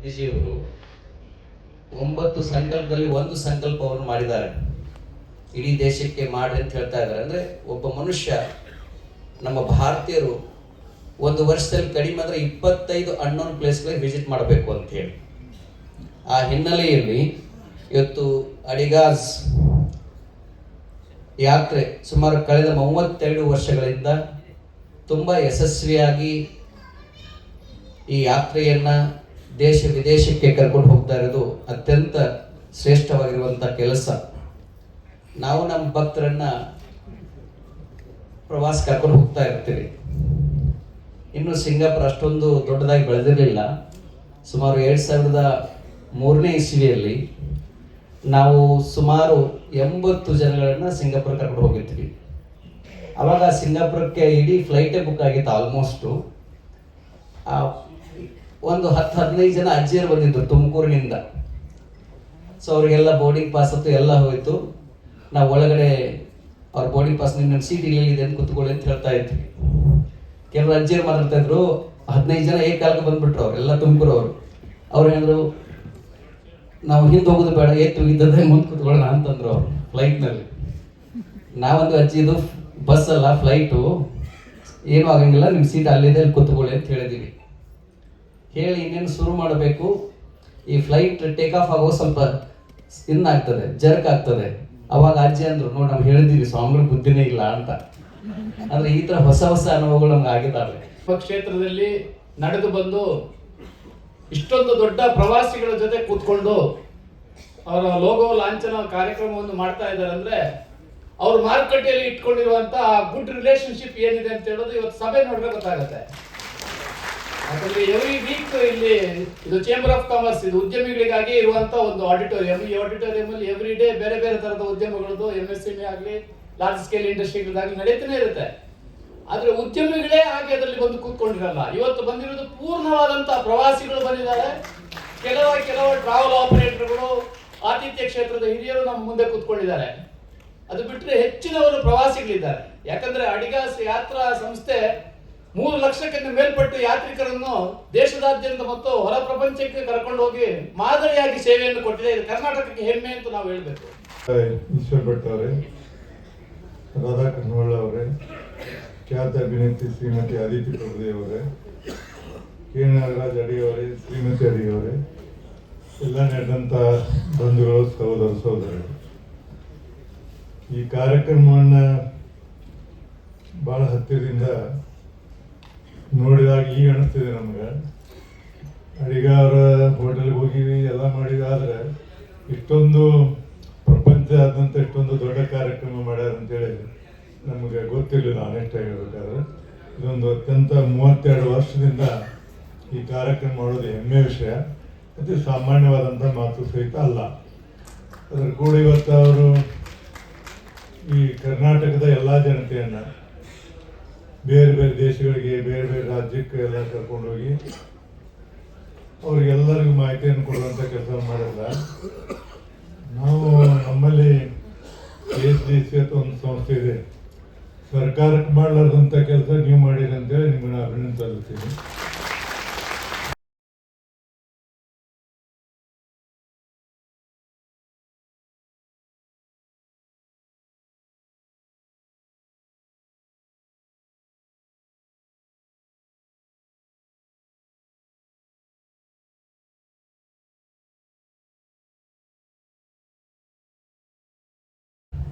ಗಾಂಧೀಜಿಯವರು 9 ಸಂಕಲ್ಪದಲ್ಲಿ ಒಂದು ಸಂಕಲ್ಪವನ್ನು ಮಾಡಿದ್ದಾರೆ. ಇಡೀ ದೇಶಕ್ಕೆ ಮಾಡಿ ಅಂತ ಹೇಳ್ತಾ ಇದ್ದಾರೆ. ಅಂದರೆ ಒಬ್ಬ ಮನುಷ್ಯ, ನಮ್ಮ ಭಾರತೀಯರು ಒಂದು ವರ್ಷದಲ್ಲಿ ಕಡಿಮೆ ಅಂದರೆ 25 ಅನ್ನೋನ್ ಪ್ಲೇಸ್ಗಳಿಗೆ ವಿಸಿಟ್ ಮಾಡಬೇಕು ಅಂತ ಹೇಳಿ. ಆ ಹಿನ್ನೆಲೆಯಲ್ಲಿ ಇವತ್ತು ಅಡಿಗಾಸ್ ಯಾತ್ರೆ ಸುಮಾರು ಕಳೆದ 32 ವರ್ಷಗಳಿಂದ ತುಂಬ ಯಶಸ್ವಿಯಾಗಿ ಈ ಯಾತ್ರೆಯನ್ನು ದೇಶ ವಿದೇಶಕ್ಕೆ ಕರ್ಕೊಂಡು ಹೋಗ್ತಾ ಇರೋದು ಅತ್ಯಂತ ಶ್ರೇಷ್ಠವಾಗಿರುವಂಥ ಕೆಲಸ. ನಾವು ನಮ್ಮ ಭಕ್ತರನ್ನು ಪ್ರವಾಸ ಕರ್ಕೊಂಡು ಹೋಗ್ತಾ ಇರ್ತೀವಿ. ಇನ್ನು ಸಿಂಗಾಪುರ ಅಷ್ಟೊಂದು ದೊಡ್ಡದಾಗಿ ಬೆಳೆದಿರಲಿಲ್ಲ. ಸುಮಾರು 2003ನೇ ಇಸ್ವಿಯಲ್ಲಿ ನಾವು ಸುಮಾರು 80 ಜನಗಳನ್ನು ಸಿಂಗಾಪುರ ಕರ್ಕೊಂಡು ಹೋಗಿದ್ವಿ. ಆವಾಗ ಸಿಂಗಾಪುರಕ್ಕೆ ಇಡೀ ಫ್ಲೈಟೇ ಬುಕ್ ಆಗಿತ್ತು ಆಲ್ಮೋಸ್ಟು. ಒಂದು 10-15 ಜನ ಅಜ್ಜಿಯರು ಬಂದಿದ್ದರು ತುಮಕೂರಿನಿಂದ. ಸೊ ಅವರಿಗೆಲ್ಲ ಬೋರ್ಡಿಂಗ್ ಪಾಸ್ ಅಂತೂ ಎಲ್ಲ ಹೋಯಿತು. ನಾವು ಒಳಗಡೆ ಅವ್ರ ಬೋರ್ಡಿಂಗ್ ಪಾಸ್ ನಿಮ್ಮ ಸೀಟ್ ಇಲ್ಲಿದೆ ಅಂತ ಕೂತ್ಕೊಳ್ಳಿ ಅಂತ ಹೇಳ್ತಾ ಇದ್ವಿ. ಕೆಲವರು ಅಜ್ಜಿಯರು ಮಾತಾಡ್ತಾ ಇದ್ರು. 15 ಜನ ಏಕಾಲಕ್ಕೆ ಬಂದ್ಬಿಟ್ರು, ಅವರೆಲ್ಲ ತುಮಕೂರವರು. ಅವ್ರು ಹೇಳಿದ್ರು, ನಾವು ಹಿಂದೆ ಹೋಗೋದು ಬೇಡ, ಇದ್ದದ್ದೇ ಮುಂದೆ ಕೂತ್ಕೊಳ್ಳೋಣ ಅಂತಂದ್ರು ಅವರು ಫ್ಲೈಟ್ನಲ್ಲಿ. ನಾವೊಂದು ಅಜ್ಜಿದು ಬಸ್ ಅಲ್ಲ ಫ್ಲೈಟು, ಏನೂ ಆಗಂಗಿಲ್ಲ, ನಿಮ್ಮ ಸೀಟ್ ಅಲ್ಲಿದೆ ಅಲ್ಲಿ ಕೂತ್ಕೊಳ್ಳಿ ಅಂತ ಹೇಳಿದ್ದೀವಿ. ಹೇಳಿ ಇನ್ನೇನು ಶುರು ಮಾಡಬೇಕು. ಈ ಫ್ಲೈಟ್ ಟೇಕ್ ಆಫ್ ಆಗೋ ಸ್ವಲ್ಪ ಆಗ್ತದೆ, ಜರ್ಕ್ ಆಗ್ತದೆ. ಅವಾಗ ಅಜ್ಜಿ ಅಂದರು, ನೋಡಿ ನಾವು ಹೇಳಿದ್ದೀವಿ ಸ್ವಾಮಿಗಳು ಬುದ್ಧಿನೇ ಇಲ್ಲ ಅಂತ. ಅಂದರೆ ಈ ಥರ ಹೊಸ ಹೊಸ ಅನುಭವಗಳು ನಮ್ಗೆ ಆಗಿದ್ದಾವೆ. ಕ್ಷೇತ್ರದಲ್ಲಿ ನಡೆದು ಬಂದು ಇಷ್ಟೊಂದು ದೊಡ್ಡ ಪ್ರವಾಸಿಗಳ ಜೊತೆ ಕೂತ್ಕೊಂಡು ಅವರ ಲೋಗೋ ಲಾಂಛನ ಕಾರ್ಯಕ್ರಮವನ್ನು ಮಾಡ್ತಾ ಇದ್ದಾರೆ ಅಂದರೆ ಅವ್ರ ಮಾರುಕಟ್ಟೆಯಲ್ಲಿ ಇಟ್ಕೊಂಡಿರುವಂತ ಗುಡ್ ರಿಲೇಶನ್ಶಿಪ್ ಏನಿದೆ ಅಂತ ಹೇಳೋದು ಇವತ್ತು ಸಭೆ ನೋಡಿದ್ರೆ ಗೊತ್ತಾಗುತ್ತೆ. ಯಾಕಂದ್ರೆ ಎವ್ರಿ ವೀಕ್ ಇಲ್ಲಿ ಇದು ಚೇಂಬರ್ ಆಫ್ ಕಾಮರ್ಸ್, ಇದು ಉದ್ಯಮಿಗಳಿಗಾಗಿ ಇರುವಂತ ಒಂದು ಆಡಿಟೋರಿಯಂ. ಈ ಆಡಿಟೋರಿಯಂ ಅಲ್ಲಿ ಎವ್ರಿ ಡೇ ಬೇರೆ ಬೇರೆ ತರದ ಉದ್ಯಮಗಳದ್ದು MSME ಆಗಲಿ ಲಾರ್ಜ್ ಸ್ಕೇಲ್ ಇಂಡಸ್ಟ್ರಿಗಳಾಗಲಿ ನಡೀತಾನೆ ಇರುತ್ತೆ. ಆದ್ರೆ ಉದ್ಯಮಿಗಳೇ ಹಾಗೆ ಅದರಲ್ಲಿ ಬಂದು ಕೂತ್ಕೊಂಡಿರಲ್ಲ. ಇವತ್ತು ಬಂದಿರೋದು ಪೂರ್ಣವಾದಂತ ಪ್ರವಾಸಿಗಳು ಬಂದಿದ್ದಾರೆ. ಕೆಲವು ಟ್ರಾವೆಲ್ ಆಪರೇಟರ್ಗಳು, ಆತಿಥ್ಯ ಕ್ಷೇತ್ರದ ಹಿರಿಯರು ನಮ್ಮ ಮುಂದೆ ಕೂತ್ಕೊಂಡಿದ್ದಾರೆ. ಅದು ಬಿಟ್ಟರೆ ಹೆಚ್ಚಿನವರು ಪ್ರವಾಸಿಗಳಿದ್ದಾರೆ. ಯಾಕಂದ್ರೆ ಅಡಿಗಾಸ್ ಯಾತ್ರಾ ಸಂಸ್ಥೆ 3 ಲಕ್ಷಕ್ಕಿಂತ ಮೇಲ್ಪಟ್ಟು ಯಾತ್ರಿಕರನ್ನು ದೇಶದಾದ್ಯಂತ ಮತ್ತು ಹೊರ ಪ್ರಪಂಚಕ್ಕೆ ಕರ್ಕೊಂಡು ಹೋಗಿ ಮಾದರಿಯಾಗಿ ಸೇವೆಯನ್ನು ಕೊಟ್ಟಿದೆ. ಇದು ಕರ್ನಾಟಕಕ್ಕೆ ಹೆಮ್ಮೆ ಅಂತ ನಾವು ಹೇಳ್ಬೇಕು. ಈಶ್ವರ್ ಭಟ್ ಅವರೇ, ರಾಧಾ ಕನ್ನವಳ್ಳ ಅವರೇ, ಖ್ಯಾತ ಅಭಿನೇತ್ರಿ ಶ್ರೀಮತಿ ಆದಿತ್ಯ ಪ್ರಭುದೇವ್ ಅವರೇ, ಕೆ ನಾಗರಾಜ್ ಅಡಿಯವರೇ, ಶ್ರೀಮತಿ ಅಡಿಯವರೇ, ಎಲ್ಲ ನಡೆದಂಥ ಬಂಧುಗಳು, ಸಹೋದರರು, ಈ ಕಾರ್ಯಕ್ರಮವನ್ನು ಭಾಳ ಹತ್ತಿರದಿಂದ ನೋಡಿದಾಗ ಈಗ ಅನಿಸ್ತಿದೆ ನಮ್ಗೆ. ಅಡಿಗಾರ ಹೋಟೆಲ್ಗೆ ಹೋಗಿವಿ, ಎಲ್ಲ ಮಾಡಿವಿ. ಆದರೆ ಇಷ್ಟೊಂದು ಪ್ರಪಂಚದಾದ್ಯಂತ ಇಷ್ಟೊಂದು ದೊಡ್ಡ ಕಾರ್ಯಕ್ರಮ ಮಾಡ್ಯಾರ ಅಂತೇಳಿ ನಮಗೆ ಗೊತ್ತಿರಲಿಲ್ಲ. ಆನೆಸ್ಟ್ ಆಗಿರ್ಬೇಕಾದ್ರೆ ಇದೊಂದು ಅತ್ಯಂತ 32 ವರ್ಷದಿಂದ ಈ ಕಾರ್ಯಕ್ರಮ ಮಾಡೋದು ಹೆಮ್ಮೆ ವಿಷಯ. ಅತಿ ಸಾಮಾನ್ಯವಾದಂಥ ಮಾತು ಸಹಿತ ಅಲ್ಲ. ಅದರ ಕೂಡ ಇವತ್ತು ಅವರು ಈ ಕರ್ನಾಟಕದ ಎಲ್ಲ ಜನತೆಯನ್ನು ಬೇರೆ ಬೇರೆ ದೇಶಗಳಿಗೆ, ಬೇರೆ ಬೇರೆ ರಾಜ್ಯಕ್ಕೆ ಎಲ್ಲ ಕರ್ಕೊಂಡೋಗಿ ಅವ್ರಿಗೆಲ್ಲರಿಗೂ ಮಾಹಿತಿಯನ್ನು ಕೊಡುವಂಥ ಕೆಲಸ ಮಾಡಿಲ್ಲ. ನಾವು ನಮ್ಮಲ್ಲಿ KSDC ಅಂತ ಒಂದು ಸಂಸ್ಥೆ ಇದೆ. ಸರ್ಕಾರಕ್ಕೆ ಮಾಡಲಾರ್ದಂಥ ಕೆಲಸ ನೀವು ಮಾಡಿರಿ ಅಂತೇಳಿ ನಿಮ್ಮನ್ನು ಅಭಿನಂದನೆ ಸಲ್ಲಿಸ್ತೀನಿ.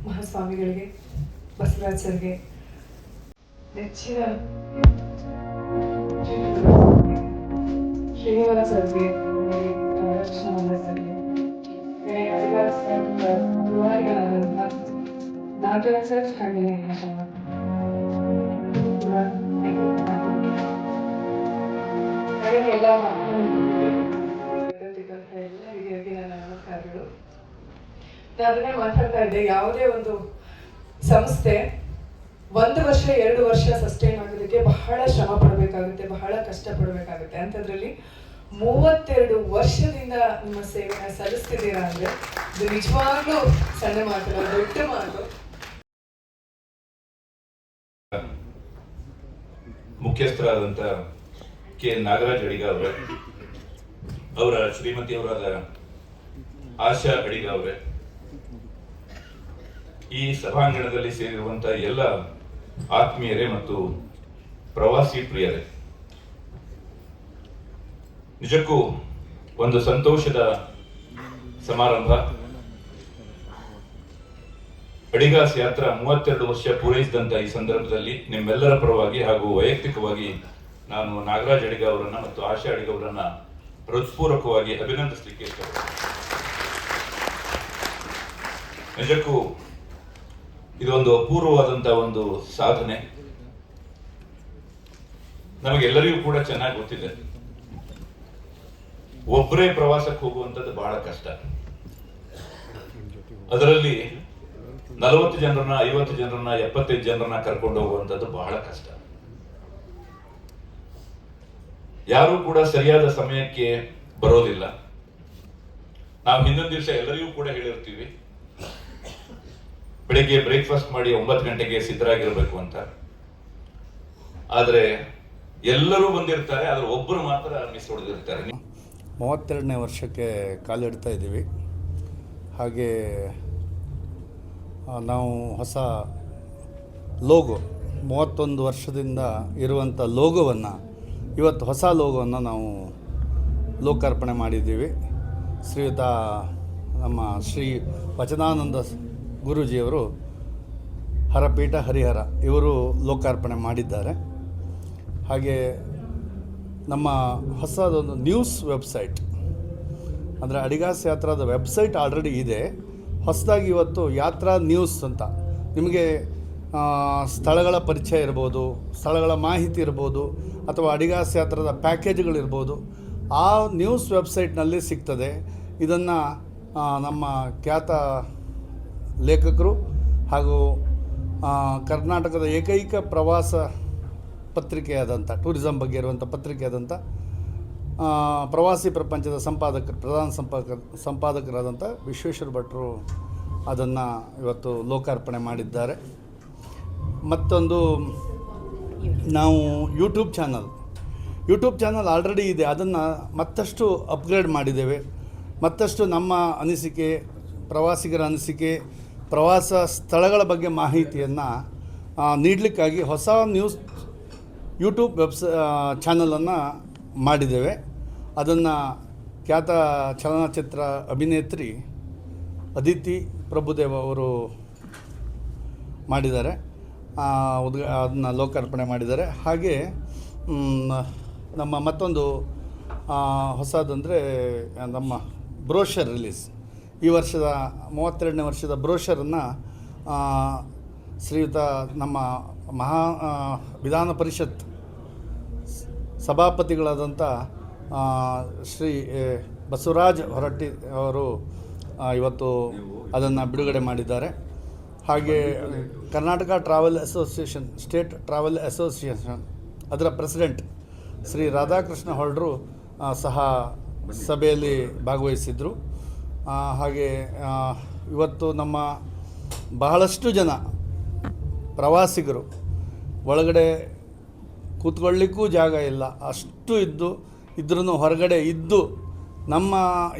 ಮಹಾಸ್ವಾಮಿಗಳಿಗೆ, ಬಸವರಾಜ್ ಸರ್ಗೆ, ನೆಚ್ಚಿನ ಶ್ರೀನಿವಾಸ ಸರ್ಗೆ, ಕೃಷ್ಣಮಲ್ಲ ಸರ್ಗೆ, ನಾಗರಾಜ್ ಸರ್ ಹಾಗೆ ಎಲ್ಲ ಹಿರಿಯರಿಗೆ ನನ್ನ ನಮಸ್ಕಾರಗಳು. ಅದನ್ನೇ ಮಾತಾಡ್ತಾ ಇದ್ದೆ, ಯಾವುದೇ ಒಂದು ಸಂಸ್ಥೆ 1 ವರ್ಷ 2 ವರ್ಷ ಸಸ್ಟೈನ್ ಆಗೋದಕ್ಕೆ ಬಹಳ ಶ್ರಮ ಪಡಬೇಕಾಗುತ್ತೆ, ಬಹಳ ಕಷ್ಟ ಪಡಬೇಕಾಗುತ್ತೆ. ಅಂಥದ್ರಲ್ಲಿ 32 ವರ್ಷದಿಂದ ನಿಮ್ಮ ಸೇವೆನ ಸಲ್ಲಿಸ್ತಿದ್ದೀರಾ ಅಂದ್ರೆ ಇದು ನಿಜವಾಗ್ಲೂ ಸಣ್ಣ ಮಾತಲ್ಲ, ದೊಡ್ಡ ಮಾತು. ಮುಖ್ಯಸ್ಥರಾದಂಥ ಕೆ ನಾಗರಾಜ್ ಅಡಿಗ ಅವರು ಅವರ ಶ್ರೀಮತಿಯವರಾದ ಆಶಾ ಅಡಿಗ ಅವರೇ, ಈ ಸಭಾಂಗಣದಲ್ಲಿ ಸೇರಿರುವಂತಹ ಎಲ್ಲ ಆತ್ಮೀಯರೇ ಮತ್ತು ಪ್ರವಾಸಿ ಪ್ರಿಯರೇ, ನಿಜಕ್ಕೂ ಒಂದು ಸಂತೋಷದ ಸಮಾರಂಭ. ಅಡಿಗಾಸ್ ಯಾತ್ರಾ 32 ವರ್ಷ ಪೂರೈಸಿದಂತ ಈ ಸಂದರ್ಭದಲ್ಲಿ ನಿಮ್ಮೆಲ್ಲರ ಪರವಾಗಿ ಹಾಗೂ ವೈಯಕ್ತಿಕವಾಗಿ ನಾನು ನಾಗರಾಜ್ ಅಡಿಗ ಅವರನ್ನ ಮತ್ತು ಆಶಾ ಅಡಿಗ ಅವರನ್ನ ಹೃತ್ಪೂರ್ವಕವಾಗಿ ಅಭಿನಂದಿಸಲಿಕ್ಕೆ ಇಷ್ಟಪಡ್ತೀನಿ. ನಿಜಕ್ಕೂ ಇದೊಂದು ಅಪೂರ್ವವಾದಂತಹ ಒಂದು ಸಾಧನೆ. ನಮಗೆಲ್ಲರಿಗೂ ಕೂಡ ಚೆನ್ನಾಗಿ ಗೊತ್ತಿದೆ, ಒಬ್ಬರೇ ಪ್ರವಾಸಕ್ಕೆ ಹೋಗುವಂಥದ್ದು ಬಹಳ ಕಷ್ಟ. ಅದರಲ್ಲಿ 40 ಜನರನ್ನ, 50 ಜನರನ್ನ, 75 ಜನರನ್ನ ಕರ್ಕೊಂಡು ಹೋಗುವಂಥದ್ದು ಬಹಳ ಕಷ್ಟ. ಯಾರು ಕೂಡ ಸರಿಯಾದ ಸಮಯಕ್ಕೆ ಬರೋದಿಲ್ಲ. ನಾವು ಹಿಂದಿನ ದಿವಸ ಎಲ್ಲರಿಗೂ ಕೂಡ ಹೇಳಿರ್ತೀವಿ, ಬೆಳಿಗ್ಗೆ ಬ್ರೇಕ್ಫಾಸ್ಟ್ ಮಾಡಿ 9 ಗಂಟೆಗೆ ಸಿದ್ಧರಾಗಿರ್ಬೇಕು ಅಂತ. ಆದ್ರೆ ಎಲ್ಲರೂ ಬಂದಿರ್ತಾರೆ, ಆದ್ರೆ ಒಬ್ಬರು ಮಾತ್ರ ಮಿಸ್ ಹೊಡೆದಿರ್ತಾರೆ. 32ನೇ ವರ್ಷಕ್ಕೆ ಕಾಲಿಡ್ತಾ ಇದ್ದೀವಿ. ಹಾಗೆ ನಾವು ಹೊಸ ಲೋಗೋ, 31 ವರ್ಷದಿಂದ ಇರುವಂಥ ಲೋಗೋವನ್ನು, ಇವತ್ತು ಹೊಸ ಲೋಗೋವನ್ನು ನಾವು ಲೋಕಾರ್ಪಣೆ ಮಾಡಿದ್ದೀವಿ. ಶ್ರೀಯುತ ನಮ್ಮ ಶ್ರೀ ವಚನಾನಂದ ಗುರೂಜಿಯವರು, ಹರಪೀಠ ಹರಿಹರ, ಇವರು ಲೋಕಾರ್ಪಣೆ ಮಾಡಿದ್ದಾರೆ. ಹಾಗೆ ನಮ್ಮ ಹೊಸದೊಂದು ನ್ಯೂಸ್ ವೆಬ್ಸೈಟ್, ಅಂದರೆ ಅಡಿಗಾಸ್ ಯಾತ್ರಾದ ವೆಬ್ಸೈಟ್ ಆಲ್ರೆಡಿ ಇದೆ. ಹೊಸದಾಗಿ ಇವತ್ತು ಯಾತ್ರಾ ನ್ಯೂಸ್ ಅಂತ, ನಿಮಗೆ ಸ್ಥಳಗಳ ಪರಿಚಯ ಇರ್ಬೋದು, ಸ್ಥಳಗಳ ಮಾಹಿತಿ ಇರ್ಬೋದು, ಅಥವಾ ಅಡಿಗಾಸ್ ಯಾತ್ರಾದ ಪ್ಯಾಕೇಜ್ಗಳಿರ್ಬೋದು, ಆ ನ್ಯೂಸ್ ವೆಬ್ಸೈಟ್ನಲ್ಲಿ ಸಿಗ್ತದೆ. ಇದನ್ನು ನಮ್ಮ ಖ್ಯಾತ ಲೇಖಕರು ಹಾಗೂ ಕರ್ನಾಟಕದ ಏಕೈಕ ಪ್ರವಾಸ ಪತ್ರಿಕೆಯಾದಂಥ, ಟೂರಿಸಂ ಬಗ್ಗೆ ಇರುವಂಥ ಪತ್ರಿಕೆಯಾದಂಥ ಪ್ರವಾಸಿ ಪ್ರಪಂಚದ ಪ್ರಧಾನ ಸಂಪಾದಕರಾದಂಥ ವಿಶ್ವೇಶ್ವರ ಭಟ್ರು ಅದನ್ನು ಇವತ್ತು ಲೋಕಾರ್ಪಣೆ ಮಾಡಿದ್ದಾರೆ. ಮತ್ತೊಂದು, ನಾವು ಯೂಟ್ಯೂಬ್ ಚಾನಲ್ ಆಲ್ರೆಡಿ ಇದೆ, ಅದನ್ನು ಮತ್ತಷ್ಟು ಅಪ್ಗ್ರೇಡ್ ಮಾಡಿದ್ದೇವೆ. ಮತ್ತಷ್ಟು ನಮ್ಮ ಅನಿಸಿಕೆ, ಪ್ರವಾಸಿಗರ ಅನಿಸಿಕೆ, ಪ್ರವಾಸ ಸ್ಥಳಗಳ ಬಗ್ಗೆ ಮಾಹಿತಿಯನ್ನು ನೀಡಲಿಕ್ಕಾಗಿ ಹೊಸ ನ್ಯೂಸ್ ಯೂಟ್ಯೂಬ್ ಚಾನಲನ್ನು ಮಾಡಿದ್ದೇವೆ. ಅದನ್ನು ಖ್ಯಾತ ಚಲನಚಿತ್ರ ಅಭಿನೇತ್ರಿ ಅದಿತಿ ಪ್ರಭುದೇವ ಅವರು ಮಾಡಿದ್ದಾರೆ, ಅದನ್ನು ಲೋಕಾರ್ಪಣೆ ಮಾಡಿದ್ದಾರೆ. ಹಾಗೆ ನಮ್ಮ ಮತ್ತೊಂದು ಹೊಸದಂದರೆ ನಮ್ಮ ಬ್ರೋಷರ್ ರಿಲೀಸ್, ಈ ವರ್ಷದ 32ನೇ ವರ್ಷದ ಬ್ರೋಷರನ್ನು ಶ್ರೀಯುತ ನಮ್ಮ ವಿಧಾನ ಪರಿಷತ್ ಸಭಾಪತಿಗಳಾದಂಥ ಶ್ರೀ ಬಸವರಾಜ್ ಹೊರಟ್ಟಿ ಅವರು ಇವತ್ತು ಅದನ್ನು ಬಿಡುಗಡೆ ಮಾಡಿದ್ದಾರೆ. ಹಾಗೆ Karnataka travel association, state travel association, ಅದರ ಪ್ರೆಸಿಡೆಂಟ್ ಶ್ರೀ ರಾಧಾಕೃಷ್ಣ ಹೊಳ್ರು ಸಹ ಸಭೆಯಲ್ಲಿ ಭಾಗವಹಿಸಿದರು. ಹಾಗೆ ಇವತ್ತು ನಮ್ಮ ಬಹಳಷ್ಟು ಜನ ಪ್ರವಾಸಿಗರು ಒಳಗಡೆ ಕೂತ್ಕೊಳ್ಳಿಕ್ಕೂ ಜಾಗ ಇಲ್ಲ, ಅಷ್ಟು ಇದ್ರೂ ಹೊರಗಡೆ ಇದ್ದು ನಮ್ಮ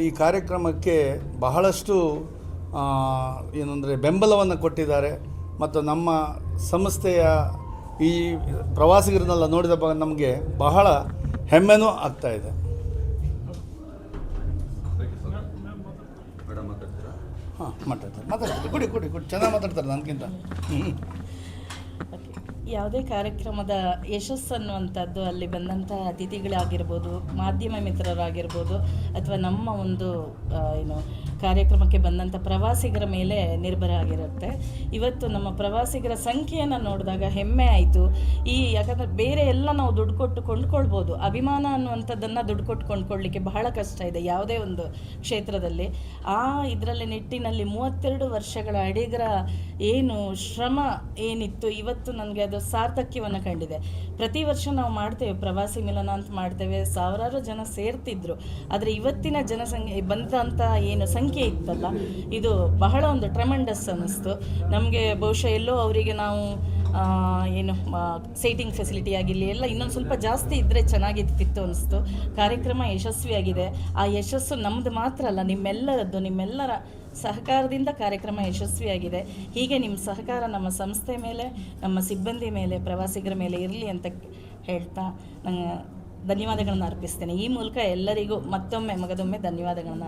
ಈ ಕಾರ್ಯಕ್ರಮಕ್ಕೆ ಬಹಳಷ್ಟು ಏನಂದರೆ ಬೆಂಬಲವನ್ನು ಕೊಟ್ಟಿದ್ದಾರೆ. ಮತ್ತು ನಮ್ಮ ಸಂಸ್ಥೆಯ ಈ ಪ್ರವಾಸಿಗರನ್ನೆಲ್ಲ ನೋಡಿದ ನಮಗೆ ಬಹಳ ಹೆಮ್ಮೆನೂ ಆಗ್ತಾಯಿದೆ. ಹಾಂ, ಮಾತಾಡ್ತಾರೆ ಕೊಡಿ ಚೆನ್ನಾಗಿ ಮಾತಾಡ್ತಾರೆ ನನಗಿಂತ. ಯಾವುದೇ ಕಾರ್ಯಕ್ರಮದ ಯಶಸ್ಸು ಅನ್ನುವಂಥದ್ದು ಅಲ್ಲಿ ಬಂದಂಥ ಅತಿಥಿಗಳಾಗಿರ್ಬೋದು, ಮಾಧ್ಯಮ ಮಿತ್ರರಾಗಿರ್ಬೋದು, ಅಥವಾ ನಮ್ಮ ಒಂದು ಕಾರ್ಯಕ್ರಮಕ್ಕೆ ಬಂದಂಥ ಪ್ರವಾಸಿಗರ ಮೇಲೆ ನಿರ್ಭರ ಆಗಿರುತ್ತೆ. ಇವತ್ತು ನಮ್ಮ ಪ್ರವಾಸಿಗರ ಸಂಖ್ಯೆಯನ್ನು ನೋಡಿದಾಗ ಹೆಮ್ಮೆ ಆಯಿತು. ಯಾಕಂದರೆ ಬೇರೆ ಎಲ್ಲ ನಾವು ದುಡ್ಡು ಕೊಟ್ಟು ಕೊಂಡ್ಕೊಳ್ಬೋದು, ಅಭಿಮಾನ ಅನ್ನುವಂಥದ್ದನ್ನು ದುಡ್ಡು ಕೊಟ್ಟು ಕೊಂಡ್ಕೊಳ್ಳಿಕ್ಕೆ ಬಹಳ ಕಷ್ಟ ಇದೆ ಯಾವುದೇ ಒಂದು ಕ್ಷೇತ್ರದಲ್ಲಿ. ಇದರಲ್ಲಿ ನಿಟ್ಟಿನಲ್ಲಿ 32 ವರ್ಷಗಳ ಅಡಿಗರ ಏನು ಶ್ರಮ ಏನಿತ್ತು, ಇವತ್ತು ನನಗೆ ಅದು ಸಾರ್ಥಕ್ಯವನ್ನು ಕಂಡಿದೆ. ಪ್ರತಿ ವರ್ಷ ನಾವು ಮಾಡ್ತೇವೆ, ಪ್ರವಾಸಿ ಮಿಲನ ಅಂತ ಮಾಡ್ತೇವೆ, ಸಾವಿರಾರು ಜನ ಸೇರ್ತಿದ್ರು. ಆದರೆ ಇವತ್ತಿನ ಜನಸಂಖ್ಯೆ ಬಂದಂಥ ಏನು ಸಂಖ್ಯೆ ಇತ್ತಲ್ಲ, ಇದು ಬಹಳ ಒಂದು ಟ್ರೆಮೆಂಡಸ್ ಅನ್ನಿಸ್ತು ನಮಗೆ. ಬಹುಶಃ ಎಲ್ಲೋ ಅವರಿಗೆ ನಾವು ಏನು ಸೀಟಿಂಗ್ ಫೆಸಿಲಿಟಿ ಆಗಿರಲಿ ಎಲ್ಲ ಇನ್ನೊಂದು ಸ್ವಲ್ಪ ಜಾಸ್ತಿ ಇದ್ದರೆ ಚೆನ್ನಾಗಿರ್ತಿತ್ತು ಅನಿಸ್ತು. ಕಾರ್ಯಕ್ರಮ ಯಶಸ್ವಿಯಾಗಿದೆ. ಆ ಯಶಸ್ಸು ನಮ್ಮದು ಮಾತ್ರ ಅಲ್ಲ, ನಿಮ್ಮೆಲ್ಲರದ್ದು, ನಿಮ್ಮೆಲ್ಲರ ಸಹಕಾರದಿಂದ ಕಾರ್ಯಕ್ರಮ ಯಶಸ್ವಿಯಾಗಿದೆ. ಹೀಗೆ ನಿಮ್ಮ ಸಹಕಾರ ನಮ್ಮ ಸಂಸ್ಥೆ ಮೇಲೆ, ನಮ್ಮ ಸಿಬ್ಬಂದಿ ಮೇಲೆ, ಪ್ರವಾಸಿಗರ ಮೇಲೆ ಇರಲಿ ಅಂತ ಹೇಳ್ತಾ ಧನ್ಯವಾದಗಳನ್ನು ಅರ್ಪಿಸ್ತೇನೆ. ಈ ಮೂಲಕ ಎಲ್ಲರಿಗೂ ಮತ್ತೊಮ್ಮೆ ಮಗದೊಮ್ಮೆ ಧನ್ಯವಾದಗಳನ್ನು